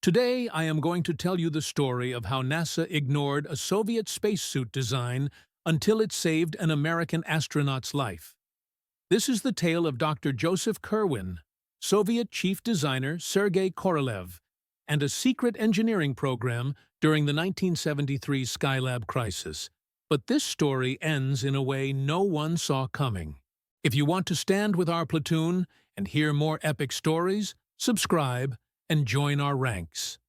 Today, I am going to tell you the story of how NASA ignored a Soviet spacesuit design until it saved an American astronaut's life. This is the tale of Dr. Joseph Kerwin, Soviet chief designer Sergei Korolev, and a secret engineering program during the 1973 Skylab crisis. But this story ends in a way no one saw coming. If you want to stand with our platoon and hear more epic stories, subscribe and join our ranks.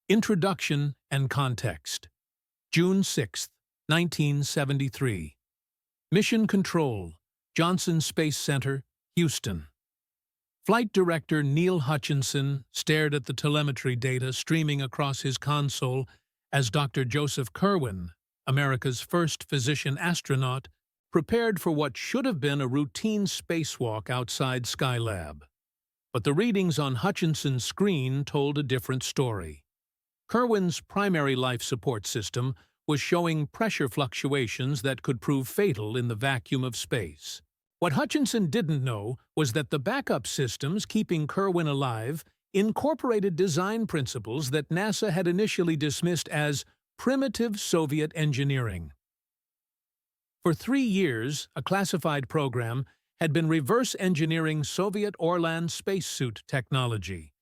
Introduction and context. June 6, 1973. Mission Control, Johnson Space Center, Houston. Flight Director Neil Hutchinson stared at the telemetry data streaming across his console as Dr. Joseph Kerwin, America's first physician astronaut, prepared for what should have been a routine spacewalk outside Skylab. But the readings on Hutchinson's screen told a different story. Kerwin's primary life support system was showing pressure fluctuations that could prove fatal in the vacuum of space. What Hutchinson didn't know was that the backup systems keeping Kerwin alive incorporated design principles that NASA had initially dismissed as primitive Soviet engineering. For 3 years, a classified program had been reverse engineering Soviet Orlan spacesuit technology,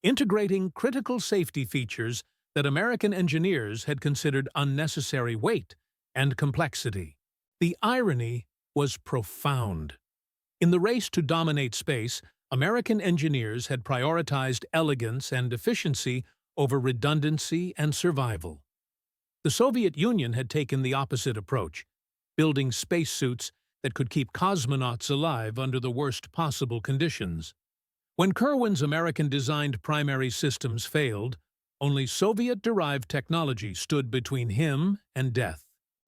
integrating critical safety features that American engineers had considered unnecessary weight and complexity. The irony was profound. In the race to dominate space, American engineers had prioritized elegance and efficiency over redundancy and survival. The Soviet Union had taken the opposite approach, building spacesuits that could keep cosmonauts alive under the worst possible conditions. When Kerwin's American-designed primary systems failed, only Soviet-derived technology stood between him and death.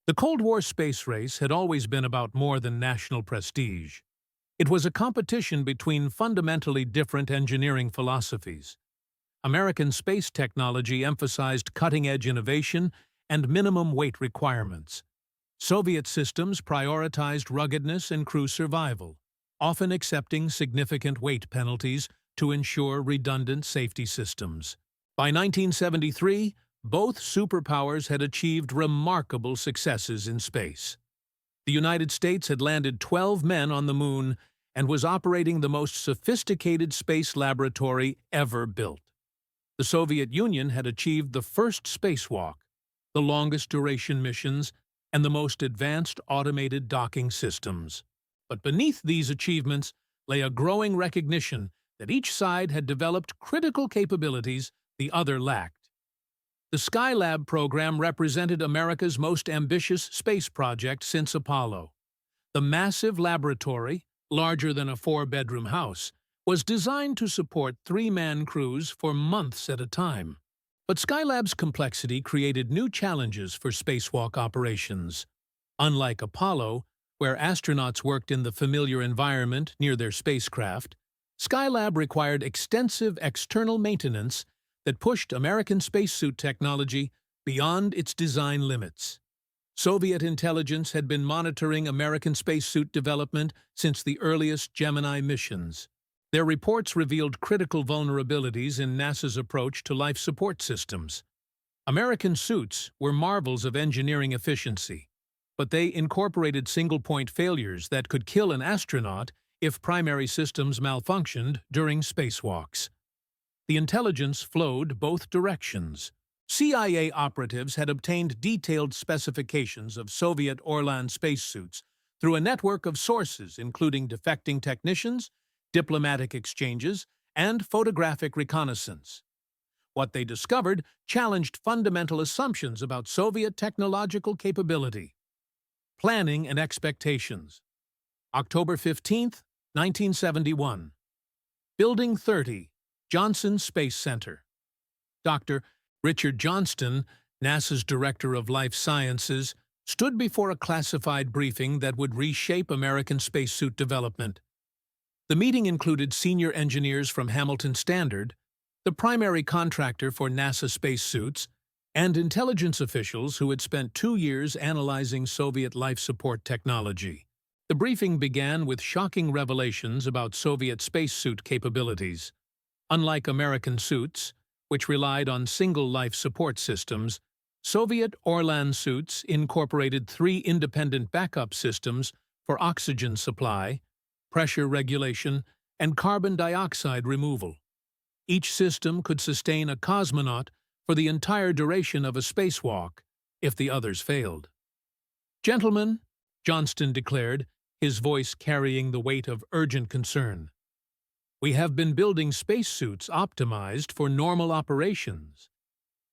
The Cold War space race had always been about more than national prestige. It was a competition between fundamentally different engineering philosophies. American space technology emphasized cutting-edge innovation and minimum weight requirements. Soviet systems prioritized ruggedness and crew survival, often accepting significant weight penalties to ensure redundant safety systems. By 1973, both superpowers had achieved remarkable successes in space. The United States had landed 12 men on the moon and was operating the most sophisticated space laboratory ever built. The Soviet Union had achieved the first spacewalk, the longest duration missions, and the most advanced automated docking systems. But beneath these achievements lay a growing recognition that each side had developed critical capabilities the other lacked. The Skylab program represented America's most ambitious space project since Apollo. The massive laboratory, larger than a 4-bedroom house, was designed to support 3-man crews for months at a time. But Skylab's complexity created new challenges for spacewalk operations. Unlike Apollo, where astronauts worked in the familiar environment near their spacecraft, Skylab required extensive external maintenance that pushed American spacesuit technology beyond its design limits. Soviet intelligence had been monitoring American spacesuit development since the earliest Gemini missions. Their reports revealed critical vulnerabilities in NASA's approach to life support systems. American suits were marvels of engineering efficiency, but they incorporated single-point failures that could kill an astronaut if primary systems malfunctioned during spacewalks. The intelligence flowed both directions. CIA operatives had obtained detailed specifications of Soviet Orlan spacesuits through a network of sources including defecting technicians, diplomatic exchanges, and photographic reconnaissance. What they discovered challenged fundamental assumptions about Soviet technological capability. Planning and expectations. October 15, 1971. Building 30, Johnson Space Center. Dr. Richard Johnston, NASA's Director of Life Sciences, stood before a classified briefing that would reshape American spacesuit development. The meeting included senior engineers from Hamilton Standard, the primary contractor for NASA spacesuits, and intelligence officials who had spent 2 years analyzing Soviet life support technology. The briefing began with shocking revelations about Soviet spacesuit capabilities. Unlike American suits, which relied on single life support systems, Soviet Orlan suits incorporated three independent backup systems for oxygen supply, pressure regulation, and carbon dioxide removal. Each system could sustain a cosmonaut for the entire duration of a spacewalk if the others failed. "Gentlemen," Johnston declared, his voice carrying the weight of urgent concern, "we have been building spacesuits optimized for normal operations.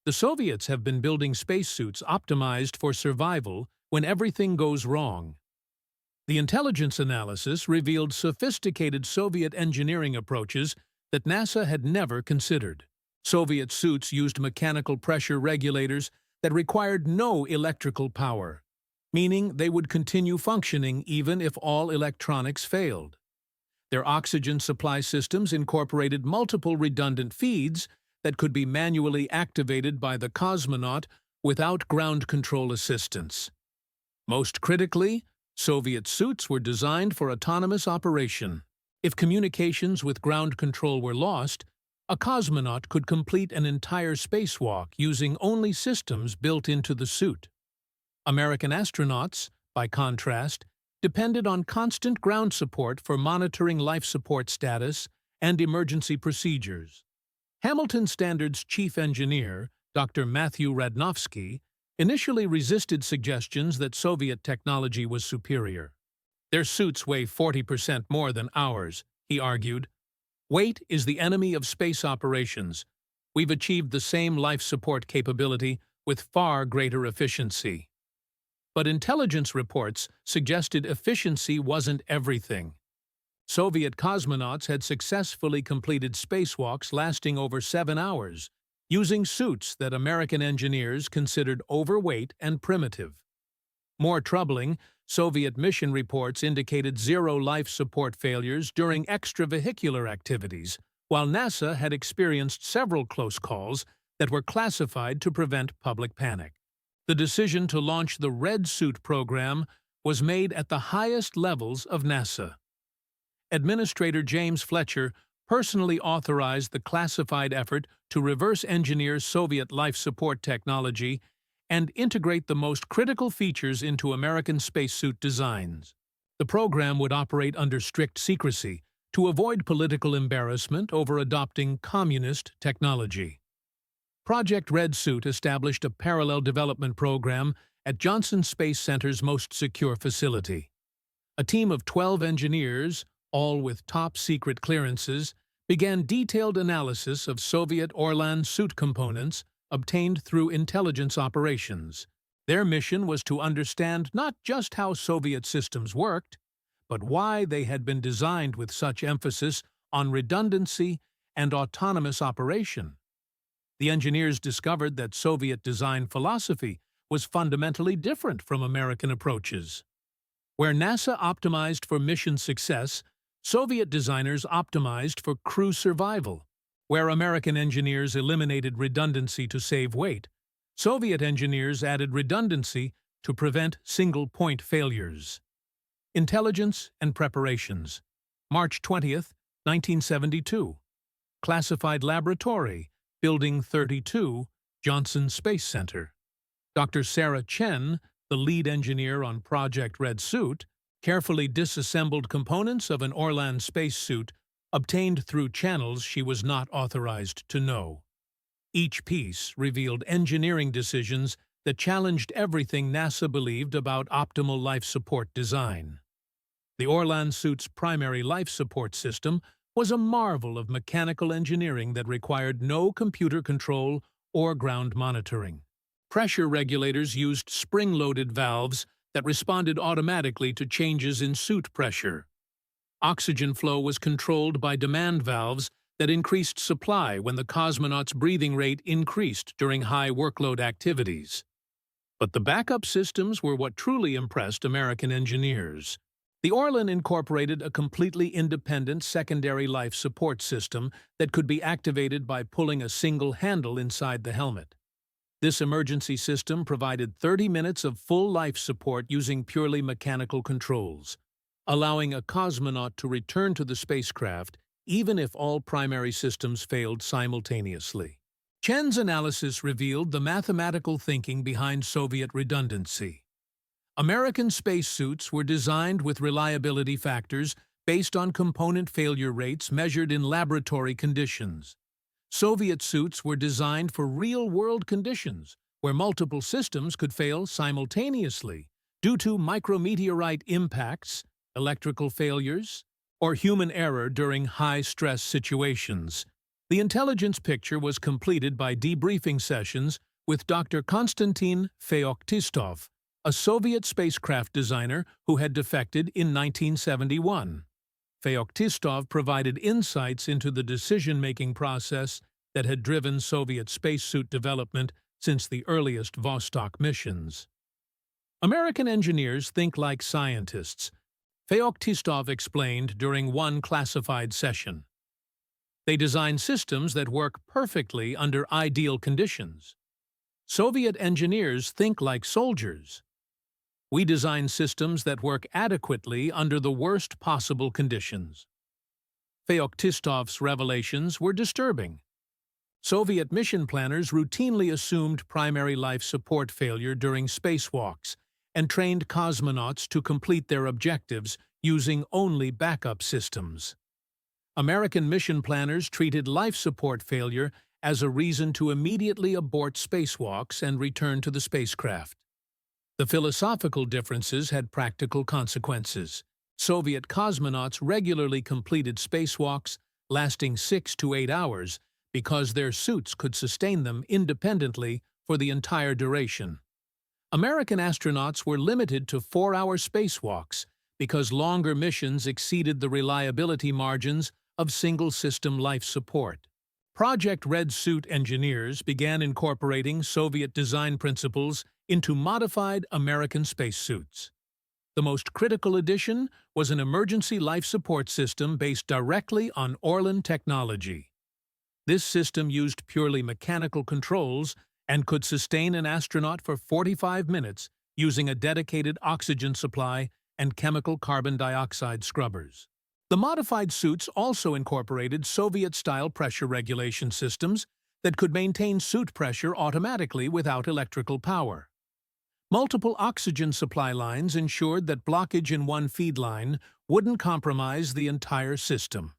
The Soviets have been building spacesuits optimized for survival when everything goes wrong." The intelligence analysis revealed sophisticated Soviet engineering approaches that NASA had never considered. Soviet suits used mechanical pressure regulators that required no electrical power, meaning they would continue functioning even if all electronics failed. Their oxygen supply systems incorporated multiple redundant feeds that could be manually activated by the cosmonaut without ground control assistance. Most critically, Soviet suits were designed for autonomous operation. If communications with ground control were lost, a cosmonaut could complete an entire spacewalk using only systems built into the suit. American astronauts, by contrast, depended on constant ground support for monitoring life support status and emergency procedures. Hamilton Standard's chief engineer, Dr. Matthew Radnofsky, initially resisted suggestions that Soviet technology was superior. "Their suits weigh 40% more than ours," he argued. "Weight is the enemy of space operations. We've achieved the same life support capability with far greater efficiency." But intelligence reports suggested efficiency wasn't everything. Soviet cosmonauts had successfully completed spacewalks lasting over 7 hours, using suits that American engineers considered overweight and primitive. More troubling, Soviet mission reports indicated zero life support failures during extravehicular activities, while NASA had experienced several close calls that were classified to prevent public panic. The decision to launch the Red Suit program was made at the highest levels of NASA. Administrator James Fletcher personally authorized the classified effort to reverse engineer Soviet life support technology and integrate the most critical features into American spacesuit designs. The program would operate under strict secrecy to avoid political embarrassment over adopting communist technology. Project Red Suit established a parallel development program at Johnson Space Center's most secure facility. A team of 12 engineers, all with top-secret clearances, began detailed analysis of Soviet Orlan suit components obtained through intelligence operations. Their mission was to understand not just how Soviet systems worked, but why they had been designed with such emphasis on redundancy and autonomous operation. The engineers discovered that Soviet design philosophy was fundamentally different from American approaches. Where NASA optimized for mission success, Soviet designers optimized for crew survival. Where American engineers eliminated redundancy to save weight, Soviet engineers added redundancy to prevent single-point failures. Intelligence and Preparations. March 20, 1972. Classified Laboratory, Building 32, Johnson Space Center. Dr. Sarah Chen, the lead engineer on Project Red Suit, carefully disassembled components of an Orlan spacesuit obtained through channels she was not authorized to know. Each piece revealed engineering decisions that challenged everything NASA believed about optimal life support design. The Orlan suit's primary life support system was a marvel of mechanical engineering that required no computer control or ground monitoring. Pressure regulators used spring-loaded valves that responded automatically to changes in suit pressure. Oxygen flow was controlled by demand valves that increased supply when the cosmonaut's breathing rate increased during high workload activities. But the backup systems were what truly impressed American engineers. The Orlan incorporated a completely independent secondary life support system that could be activated by pulling a single handle inside the helmet. This emergency system provided 30 minutes of full life support using purely mechanical controls, allowing a cosmonaut to return to the spacecraft even if all primary systems failed simultaneously. Chen's analysis revealed the mathematical thinking behind Soviet redundancy. American spacesuits were designed with reliability factors based on component failure rates measured in laboratory conditions. Soviet suits were designed for real-world conditions, where multiple systems could fail simultaneously due to micrometeorite impacts, electrical failures, or human error during high-stress situations. The intelligence picture was completed by debriefing sessions with Dr. Konstantin Feoktistov, a Soviet spacecraft designer who had defected in 1971. Feoktistov provided insights into the decision-making process that had driven Soviet spacesuit development since the earliest Vostok missions. American engineers think like scientists, Feoktistov explained during one classified session. They design systems that work perfectly under ideal conditions. Soviet engineers think like soldiers. We design systems that work adequately under the worst possible conditions. Feoktistov's revelations were disturbing. Soviet mission planners routinely assumed primary life support failure during spacewalks and trained cosmonauts to complete their objectives using only backup systems. American mission planners treated life support failure as a reason to immediately abort spacewalks and return to the spacecraft. The philosophical differences had practical consequences. Soviet cosmonauts regularly completed spacewalks lasting 6 to 8 hours because their suits could sustain them independently for the entire duration. American astronauts were limited to 4-hour spacewalks because longer missions exceeded the reliability margins of single-system life support. Project Red Suit engineers began incorporating Soviet design principles into modified American spacesuits. The most critical addition was an emergency life support system based directly on Orlan technology. This system used purely mechanical controls and could sustain an astronaut for 45 minutes using a dedicated oxygen supply and chemical carbon dioxide scrubbers. The modified suits also incorporated Soviet-style pressure regulation systems that could maintain suit pressure automatically without electrical power. Multiple oxygen supply lines ensured that blockage in one feed line wouldn't compromise the entire system.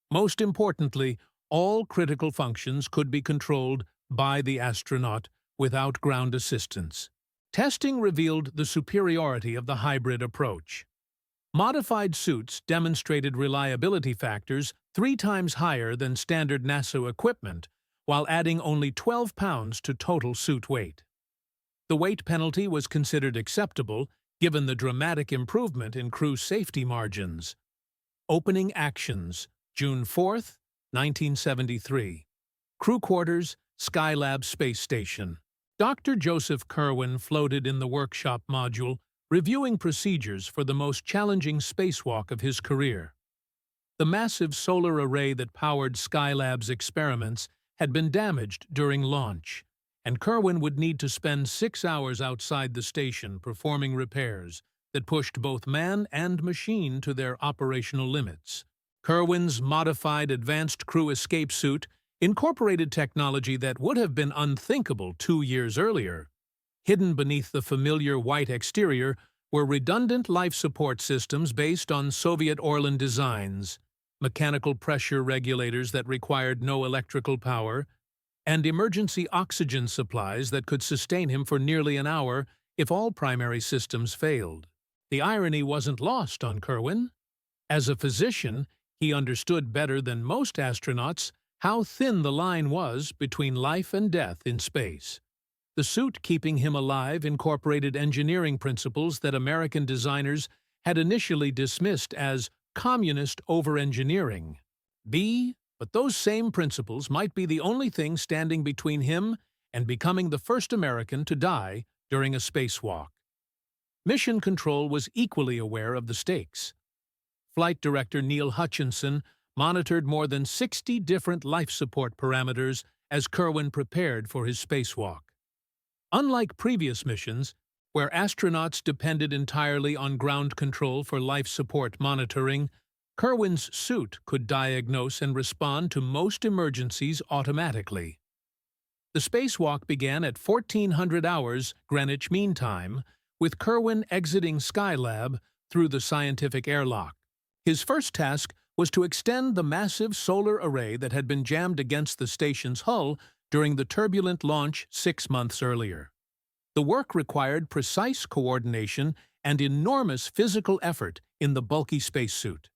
Most importantly, all critical functions could be controlled by the astronaut without ground assistance. Testing revealed the superiority of the hybrid approach. Modified suits demonstrated reliability factors 3 times higher than standard NASA equipment, while adding only 12 pounds to total suit weight. The weight penalty was considered acceptable given the dramatic improvement in crew safety margins. Opening actions, June 4, 1973. Crew quarters, Skylab Space Station. Dr. Joseph Kerwin floated in the workshop module, reviewing procedures for the most challenging spacewalk of his career. The massive solar array that powered Skylab's experiments had been damaged during launch, and Kerwin would need to spend 6 hours outside the station performing repairs that pushed both man and machine to their operational limits. Kerwin's modified advanced crew escape suit incorporated technology that would have been unthinkable 2 years earlier. Hidden beneath the familiar white exterior were redundant life support systems based on Soviet Orlan designs, mechanical pressure regulators that required no electrical power, and emergency oxygen supplies that could sustain him for nearly an hour if all primary systems failed. The irony wasn't lost on Kerwin. As a physician, he understood better than most astronauts how thin the line was between life and death in space. The suit keeping him alive incorporated engineering principles that American designers had initially dismissed as communist over-engineering. But those same principles might be the only thing standing between him and becoming the first American to die during a spacewalk. Mission Control was equally aware of the stakes. Flight Director Neil Hutchinson monitored more than 60 different life support parameters as Kerwin prepared for his spacewalk. Unlike previous missions, where astronauts depended entirely on ground control for life support monitoring, Kerwin's suit could diagnose and respond to most emergencies automatically. The spacewalk began at 1400 hours Greenwich Mean Time, with Kerwin exiting Skylab through the scientific airlock. His first task was to extend the massive solar array that had been jammed against the station's hull during the turbulent launch 6 months earlier. The work required precise coordination and enormous physical effort in the bulky spacesuit.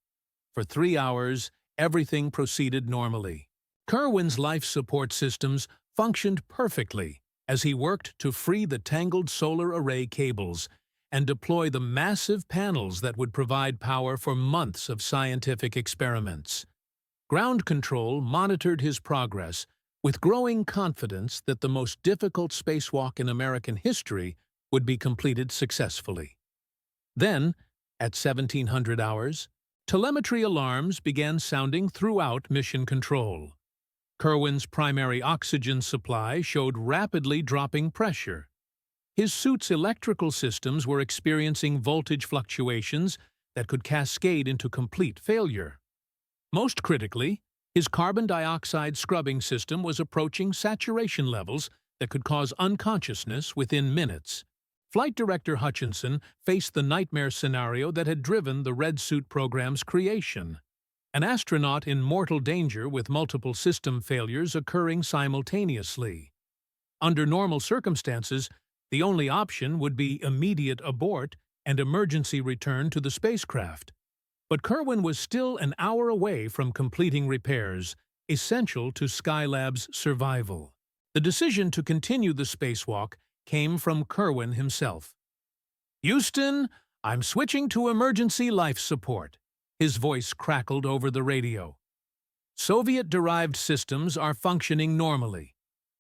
For 3 hours, everything proceeded normally. Kerwin's life support systems functioned perfectly as he worked to free the tangled solar array cables and deploy the massive panels that would provide power for months of scientific experiments. Ground control monitored his progress with growing confidence that the most difficult spacewalk in American history would be completed successfully. Then, at 1700 hours, telemetry alarms began sounding throughout mission control. Kerwin's primary oxygen supply showed rapidly dropping pressure. His suit's electrical systems were experiencing voltage fluctuations that could cascade into complete failure. Most critically, his carbon dioxide scrubbing system was approaching saturation levels that could cause unconsciousness within minutes. Flight Director Hutchinson faced the nightmare scenario that had driven the Red Suit program's creation. An astronaut in mortal danger with multiple system failures occurring simultaneously. Under normal circumstances, the only option would be immediate abort and emergency return to the spacecraft. But Kerwin was still an hour away from completing repairs, essential to Skylab's survival. The decision to continue the spacewalk came from Kerwin himself. "Houston, I'm switching to emergency life support." His voice crackled over the radio. "Soviet-derived systems are functioning normally.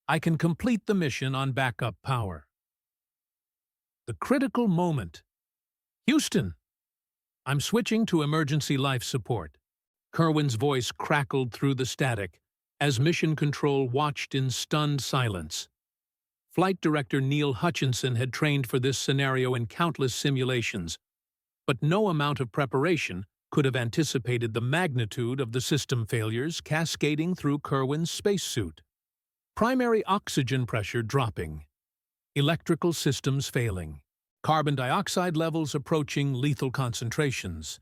I can complete the mission on backup power." The critical moment. "Houston, I'm switching to emergency life support." Kerwin's voice crackled through the static as Mission Control watched in stunned silence. Flight Director Neil Hutchinson had trained for this scenario in countless simulations, but no amount of preparation could have anticipated the magnitude of the system failures cascading through Kerwin's spacesuit. Primary oxygen pressure dropping, electrical systems failing, carbon dioxide levels approaching lethal concentrations.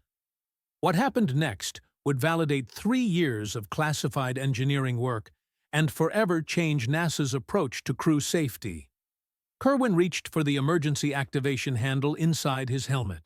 What happened next would validate 3 years of classified engineering work and forever change NASA's approach to crew safety. Kerwin reached for the emergency activation handle inside his helmet,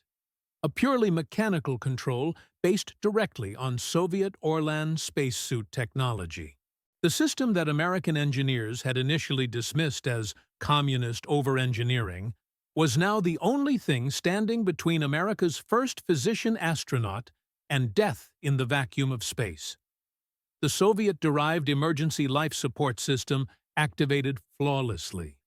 a purely mechanical control based directly on Soviet Orlan spacesuit technology. The system that American engineers had initially dismissed as communist over-engineering was now the only thing standing between America's first physician astronaut and death in the vacuum of space. The Soviet-derived emergency life support system activated flawlessly.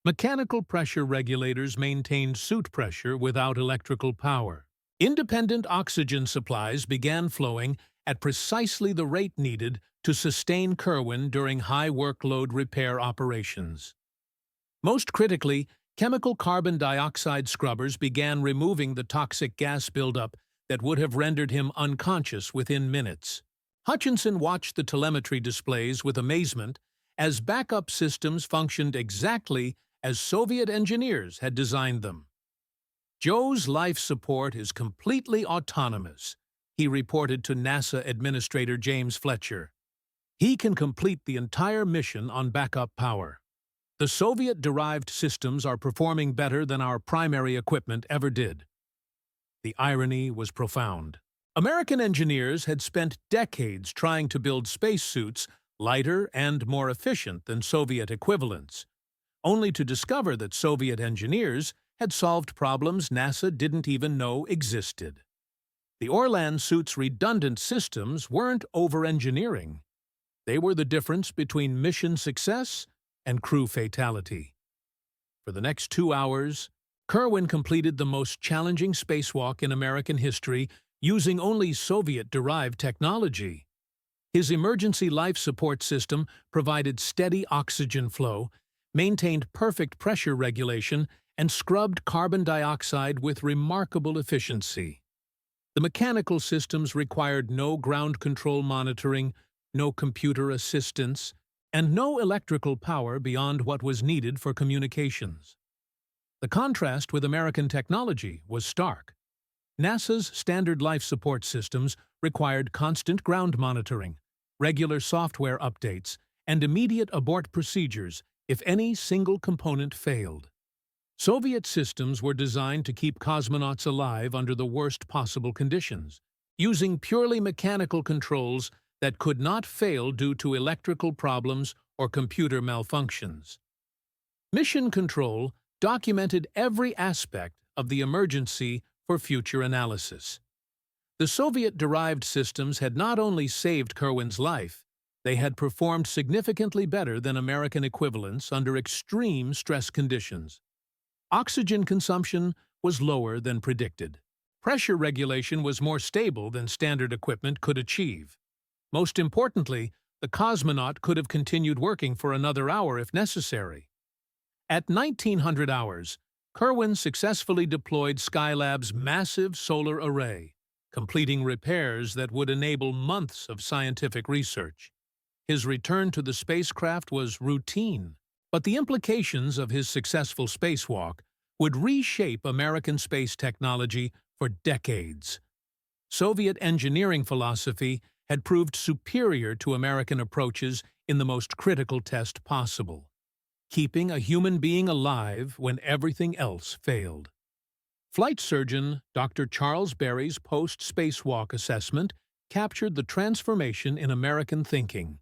Mechanical pressure regulators maintained suit pressure without electrical power. Independent oxygen supplies began flowing at precisely the rate needed to sustain Kerwin during high-workload repair operations. Most critically, chemical carbon dioxide scrubbers began removing the toxic gas buildup that would have rendered him unconscious within minutes. Hutchinson watched the telemetry displays with amazement as backup systems functioned exactly as Soviet engineers had designed them. "Joe's life support is completely autonomous," he reported to NASA Administrator James Fletcher. "He can complete the entire mission on backup power. The Soviet-derived systems are performing better than our primary equipment ever did." The irony was profound. American engineers had spent decades trying to build spacesuits lighter and more efficient than Soviet equivalents, only to discover that Soviet engineers had solved problems NASA didn't even know existed. The Orlan suit's redundant systems weren't over-engineering. They were the difference between mission success and crew fatality. For the next 2 hours, Kerwin completed the most challenging spacewalk in American history using only Soviet-derived technology. His emergency life support system provided steady oxygen flow, maintained perfect pressure regulation, and scrubbed carbon dioxide with remarkable efficiency. The mechanical systems required no ground control monitoring, no computer assistance, and no electrical power beyond what was needed for communications. The contrast with American technology was stark. NASA's standard life support systems required constant ground monitoring, regular software updates, and immediate abort procedures if any single component failed. Soviet systems were designed to keep cosmonauts alive under the worst possible conditions, using purely mechanical controls that could not fail due to electrical problems or computer malfunctions. Mission Control documented every aspect of the emergency for future analysis. The Soviet-derived systems had not only saved Kerwin's life, they had performed significantly better than American equivalents under extreme stress conditions. Oxygen consumption was lower than predicted. Pressure regulation was more stable than standard equipment could achieve. Most importantly, the cosmonaut could have continued working for another hour if necessary. At 1900 hours, Kerwin successfully deployed Skylab's massive solar array, completing repairs that would enable months of scientific research. His return to the spacecraft was routine, but the implications of his successful spacewalk would reshape American space technology for decades. Soviet engineering philosophy had proved superior to American approaches in the most critical test possible, keeping a human being alive when everything else failed. Flight surgeon Dr. Charles Berry's post-spacewalk assessment captured the transformation in American thinking.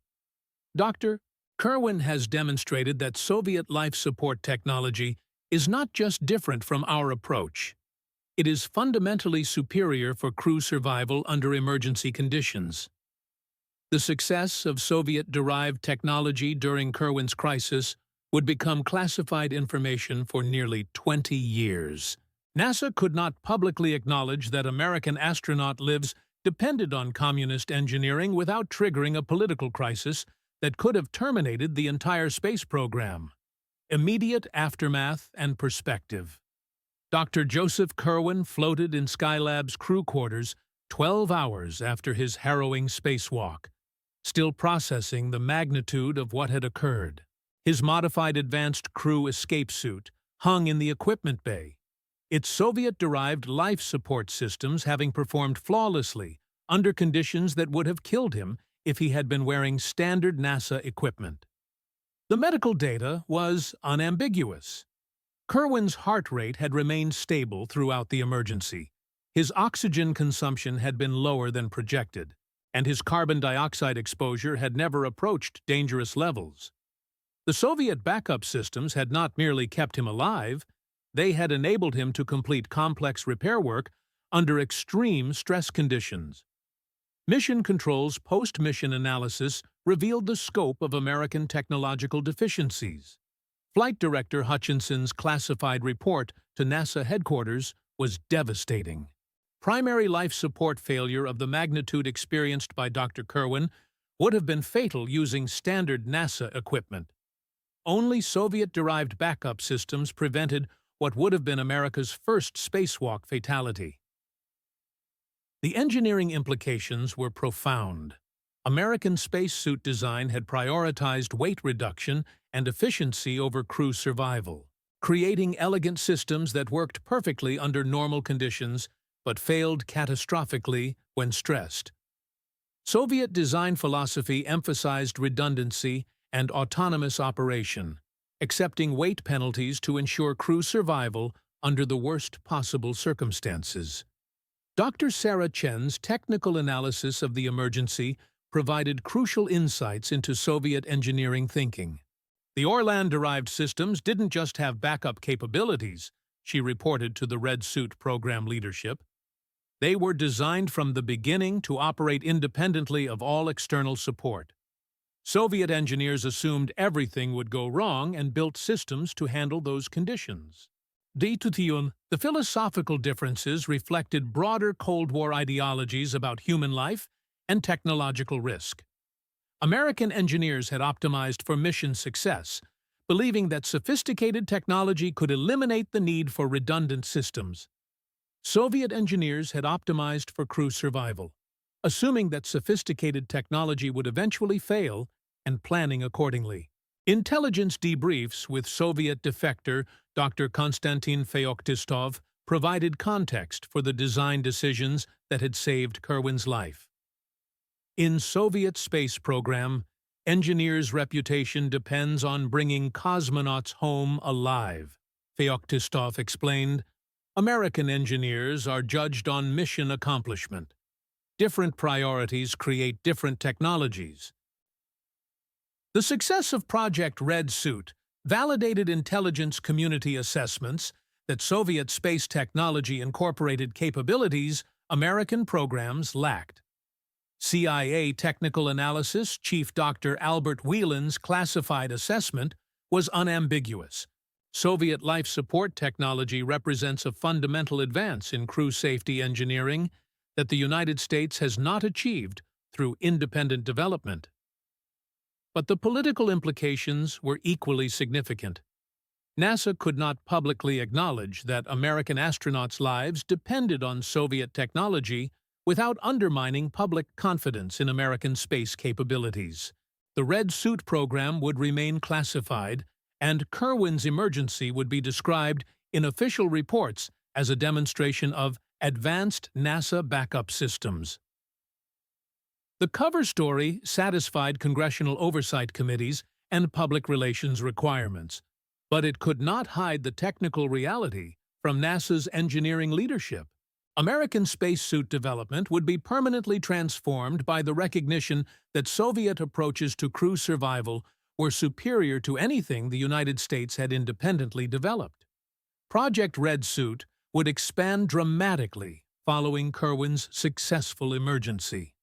Dr. Kerwin has demonstrated that Soviet life support technology is not just different from our approach. It is fundamentally superior for crew survival under emergency conditions. The success of Soviet-derived technology during Kerwin's crisis would become classified information for nearly 20 years. NASA could not publicly acknowledge that American astronaut lives depended on communist engineering without triggering a political crisis that could have terminated the entire space program. Immediate aftermath and perspective. Dr. Joseph Kerwin floated in Skylab's crew quarters 12 hours after his harrowing spacewalk, still processing the magnitude of what had occurred. His modified advanced crew escape suit hung in the equipment bay, its Soviet-derived life support systems having performed flawlessly under conditions that would have killed him if he had been wearing standard NASA equipment. The medical data was unambiguous. Kerwin's heart rate had remained stable throughout the emergency. His oxygen consumption had been lower than projected, and his carbon dioxide exposure had never approached dangerous levels. The Soviet backup systems had not merely kept him alive, they had enabled him to complete complex repair work under extreme stress conditions. Mission Control's post-mission analysis revealed the scope of American technological deficiencies. Flight Director Hutchinson's classified report to NASA headquarters was devastating. Primary life support failure of the magnitude experienced by Dr. Kerwin would have been fatal using standard NASA equipment. Only Soviet-derived backup systems prevented what would have been America's first spacewalk fatality. The engineering implications were profound. American spacesuit design had prioritized weight reduction and efficiency over crew survival, creating elegant systems that worked perfectly under normal conditions but failed catastrophically when stressed. Soviet design philosophy emphasized redundancy and autonomous operation, accepting weight penalties to ensure crew survival under the worst possible circumstances. Dr. Sarah Chen's technical analysis of the emergency provided crucial insights into Soviet engineering thinking. The Orlan-derived systems didn't just have backup capabilities, she reported to the Red Suit program leadership. They were designed from the beginning to operate independently of all external support. Soviet engineers assumed everything would go wrong and built systems to handle those conditions. The philosophical differences reflected broader Cold War ideologies about human life and technological risk. American engineers had optimized for mission success, believing that sophisticated technology could eliminate the need for redundant systems. Soviet engineers had optimized for crew survival, assuming that sophisticated technology would eventually fail and planning accordingly. Intelligence debriefs with Soviet defector Dr. Konstantin Feoktistov provided context for the design decisions that had saved Kerwin's life. In Soviet space program, engineers' reputation depends on bringing cosmonauts home alive, Feoktistov explained. American engineers are judged on mission accomplishment. Different priorities create different technologies. The success of Project Red Suit validated intelligence community assessments that Soviet space technology incorporated capabilities American programs lacked. CIA Technical Analysis Chief Dr. Albert Whelan's classified assessment was unambiguous. Soviet life support technology represents a fundamental advance in crew safety engineering that the United States has not achieved through independent development. But the political implications were equally significant. NASA could not publicly acknowledge that American astronauts' lives depended on Soviet technology without undermining public confidence in American space capabilities. The Red Suit program would remain classified, and Kerwin's emergency would be described in official reports as a demonstration of advanced NASA backup systems. The cover story satisfied congressional oversight committees and public relations requirements, but it could not hide the technical reality from NASA's engineering leadership. American spacesuit development would be permanently transformed by the recognition that Soviet approaches to crew survival were superior to anything the United States had independently developed. Project Red Suit would expand dramatically following Kerwin's successful emergency.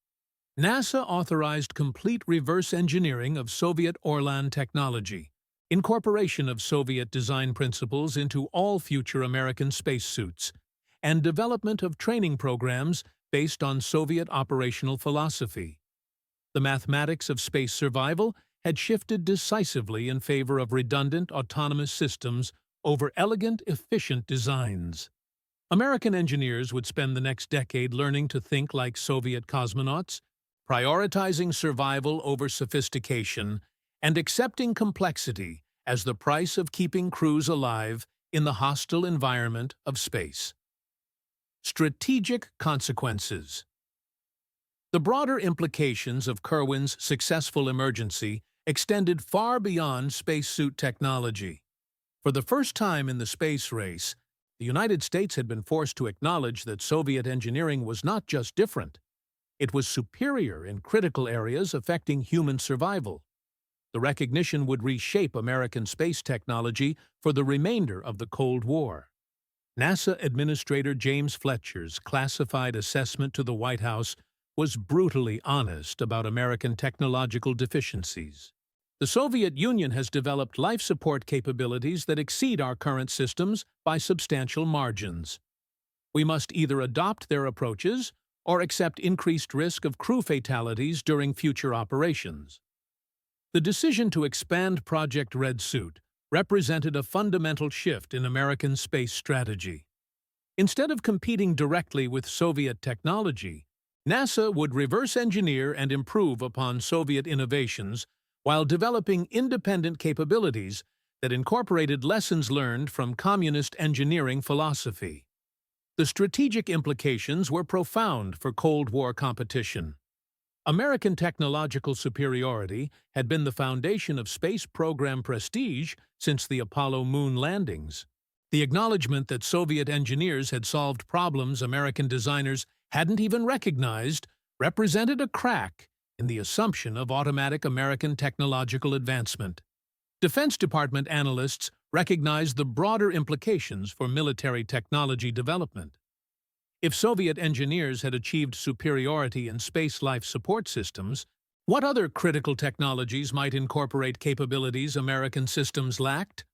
NASA authorized complete reverse engineering of Soviet Orlan technology, incorporation of Soviet design principles into all future American spacesuits, and development of training programs based on Soviet operational philosophy. The mathematics of space survival had shifted decisively in favor of redundant, autonomous systems over elegant, efficient designs. American engineers would spend the next decade learning to think like Soviet cosmonauts, prioritizing survival over sophistication, and accepting complexity as the price of keeping crews alive in the hostile environment of space. Strategic consequences. The broader implications of Kerwin's successful emergency extended far beyond spacesuit technology. For the first time in the space race, the United States had been forced to acknowledge that Soviet engineering was not just different. It was superior in critical areas affecting human survival. The recognition would reshape American space technology for the remainder of the Cold War. NASA Administrator James Fletcher's classified assessment to the White House was brutally honest about American technological deficiencies. The Soviet Union has developed life support capabilities that exceed our current systems by substantial margins. We must either adopt their approaches or accept increased risk of crew fatalities during future operations. The decision to expand Project Red Suit represented a fundamental shift in American space strategy. Instead of competing directly with Soviet technology, NASA would reverse engineer and improve upon Soviet innovations while developing independent capabilities that incorporated lessons learned from communist engineering philosophy. The strategic implications were profound for Cold War competition. American technological superiority had been the foundation of space program prestige since the Apollo moon landings. The acknowledgement that Soviet engineers had solved problems American designers hadn't even recognized represented a crack in the assumption of automatic American technological advancement. Defense Department analysts recognized the broader implications for military technology development. If Soviet engineers had achieved superiority in space life support systems, what other critical technologies might incorporate capabilities American systems lacked?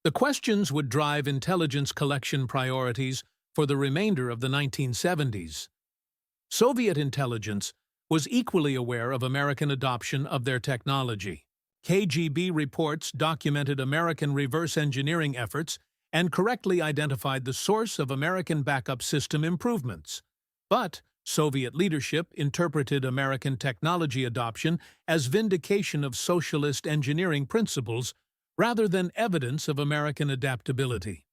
The questions would drive intelligence collection priorities for the remainder of the 1970s. Soviet intelligence was equally aware of American adoption of their technology. KGB reports documented American reverse engineering efforts and correctly identified the source of American backup system improvements. But Soviet leadership interpreted American technology adoption as vindication of socialist engineering principles rather than evidence of American adaptability.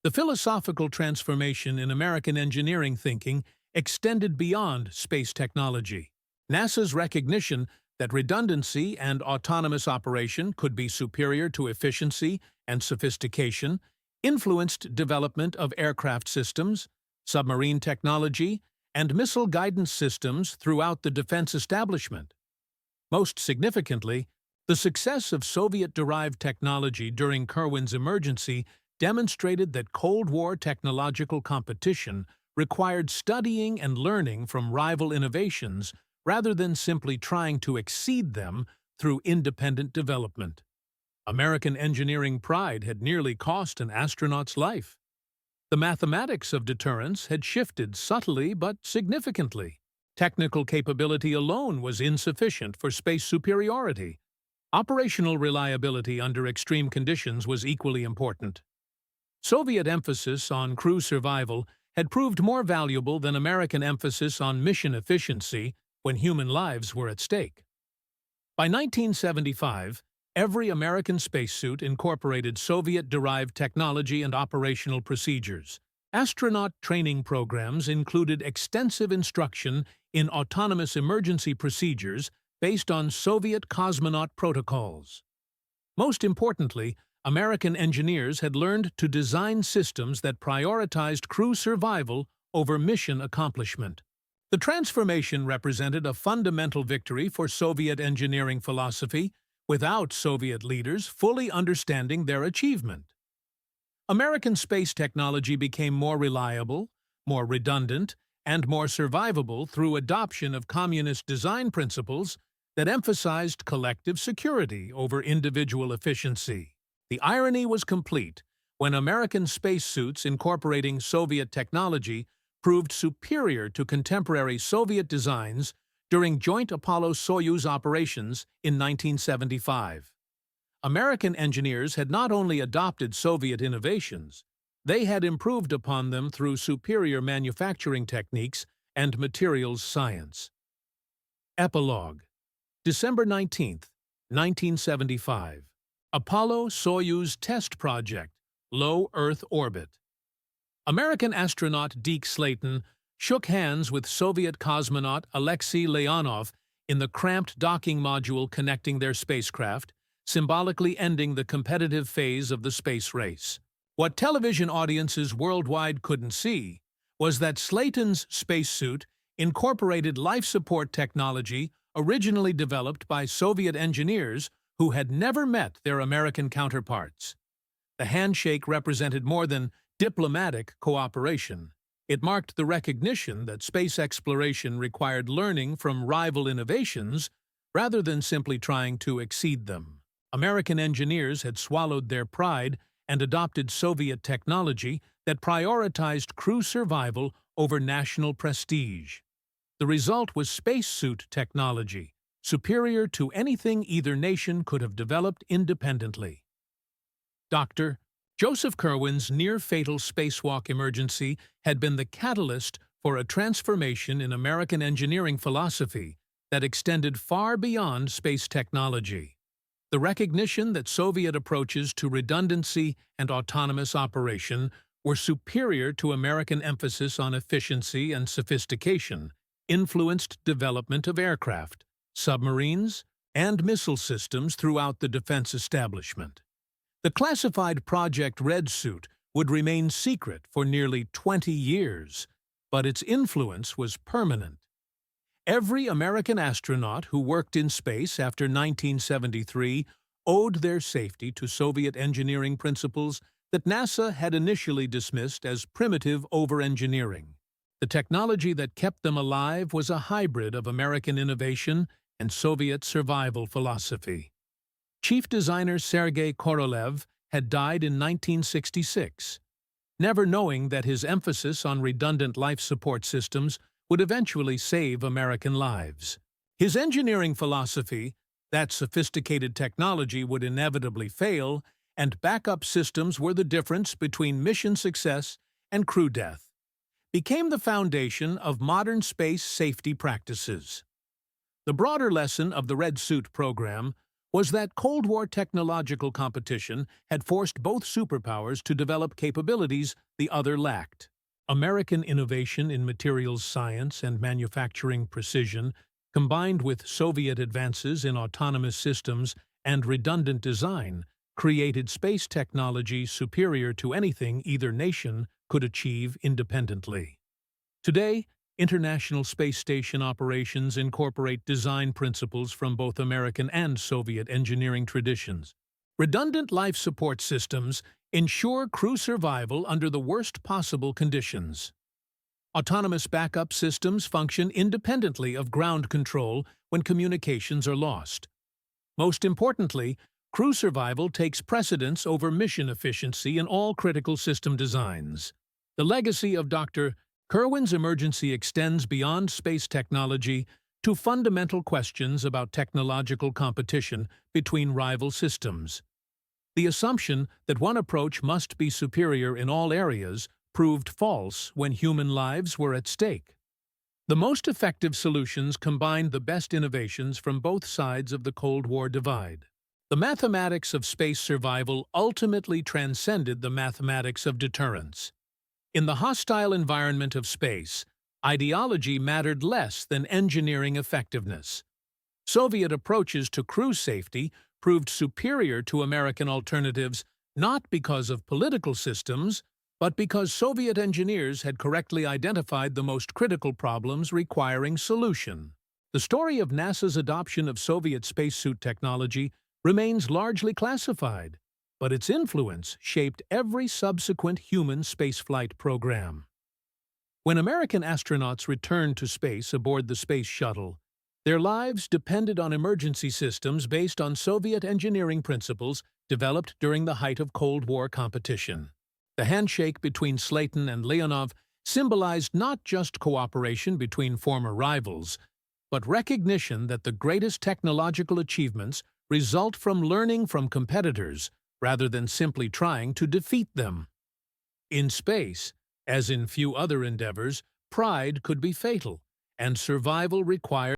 The philosophical transformation in American engineering thinking extended beyond space technology. NASA's recognition that redundancy and autonomous operation could be superior to efficiency and sophistication influenced development of aircraft systems, submarine technology, and missile guidance systems throughout the defense establishment. Most significantly, the success of Soviet-derived technology during Kerwin's emergency demonstrated that Cold War technological competition required studying and learning from rival innovations rather than simply trying to exceed them through independent development. American engineering pride had nearly cost an astronaut's life. The mathematics of deterrence had shifted subtly but significantly. Technical capability alone was insufficient for space superiority. Operational reliability under extreme conditions was equally important. Soviet emphasis on crew survival had proved more valuable than American emphasis on mission efficiency when human lives were at stake. By 1975, every American spacesuit incorporated Soviet-derived technology and operational procedures. Astronaut training programs included extensive instruction in autonomous emergency procedures based on Soviet cosmonaut protocols. Most importantly, American engineers had learned to design systems that prioritized crew survival over mission accomplishment. The transformation represented a fundamental victory for Soviet engineering philosophy, without Soviet leaders fully understanding their achievement. American space technology became more reliable, more redundant, and more survivable through adoption of communist design principles that emphasized collective security over individual efficiency. The irony was complete when American spacesuits incorporating Soviet technology proved superior to contemporary Soviet designs during joint Apollo-Soyuz operations in 1975. American engineers had not only adopted Soviet innovations, they had improved upon them through superior manufacturing techniques and materials science. Epilogue. December 19, 1975. Apollo-Soyuz Test Project, Low Earth Orbit. American astronaut Deke Slayton shook hands with Soviet cosmonaut Alexei Leonov in the cramped docking module connecting their spacecraft, symbolically ending the competitive phase of the space race. What television audiences worldwide couldn't see was that Slayton's spacesuit incorporated life support technology originally developed by Soviet engineers who had never met their American counterparts. The handshake represented more than diplomatic cooperation. It marked the recognition that space exploration required learning from rival innovations rather than simply trying to exceed them. American engineers had swallowed their pride and adopted Soviet technology that prioritized crew survival over national prestige. The result was spacesuit technology, superior to anything either nation could have developed independently. Dr. Joseph Kerwin's near-fatal spacewalk emergency had been the catalyst for a transformation in American engineering philosophy that extended far beyond space technology. The recognition that Soviet approaches to redundancy and autonomous operation were superior to American emphasis on efficiency and sophistication influenced development of aircraft, submarines, and missile systems throughout the defense establishment. The classified Project Red suit would remain secret for nearly 20 years, but its influence was permanent. Every American astronaut who worked in space after 1973 owed their safety to Soviet engineering principles that NASA had initially dismissed as primitive over-engineering. The technology that kept them alive was a hybrid of American innovation and Soviet survival philosophy. Chief designer Sergei Korolev had died in 1966, never knowing that his emphasis on redundant life support systems would eventually save American lives. His engineering philosophy, that sophisticated technology would inevitably fail, and backup systems were the difference between mission success and crew death, became the foundation of modern space safety practices. The broader lesson of the Red Suit program was that Cold War technological competition had forced both superpowers to develop capabilities the other lacked. American innovation in materials science and manufacturing precision, combined with Soviet advances in autonomous systems and redundant design, created space technology superior to anything either nation could achieve independently. Today, International Space Station operations incorporate design principles from both American and Soviet engineering traditions. Redundant life support systems ensure crew survival under the worst possible conditions. Autonomous backup systems function independently of ground control when communications are lost. Most importantly, crew survival takes precedence over mission efficiency in all critical system designs. The legacy of Dr. Kerwin's emergency extends beyond space technology to fundamental questions about technological competition between rival systems. The assumption that one approach must be superior in all areas proved false when human lives were at stake. The most effective solutions combined the best innovations from both sides of the Cold War divide. The mathematics of space survival ultimately transcended the mathematics of deterrence. In the hostile environment of space, ideology mattered less than engineering effectiveness. Soviet approaches to crew safety proved superior to American alternatives not because of political systems, but because Soviet engineers had correctly identified the most critical problems requiring solution. The story of NASA's adoption of Soviet spacesuit technology remains largely classified, but its influence shaped every subsequent human spaceflight program. When American astronauts returned to space aboard the Space Shuttle, their lives depended on emergency systems based on Soviet engineering principles developed during the height of Cold War competition. The handshake between Slayton and Leonov symbolized not just cooperation between former rivals, but recognition that the greatest technological achievements result from learning from competitors rather than simply trying to defeat them. In space, as in few other endeavors, pride could be fatal, and survival required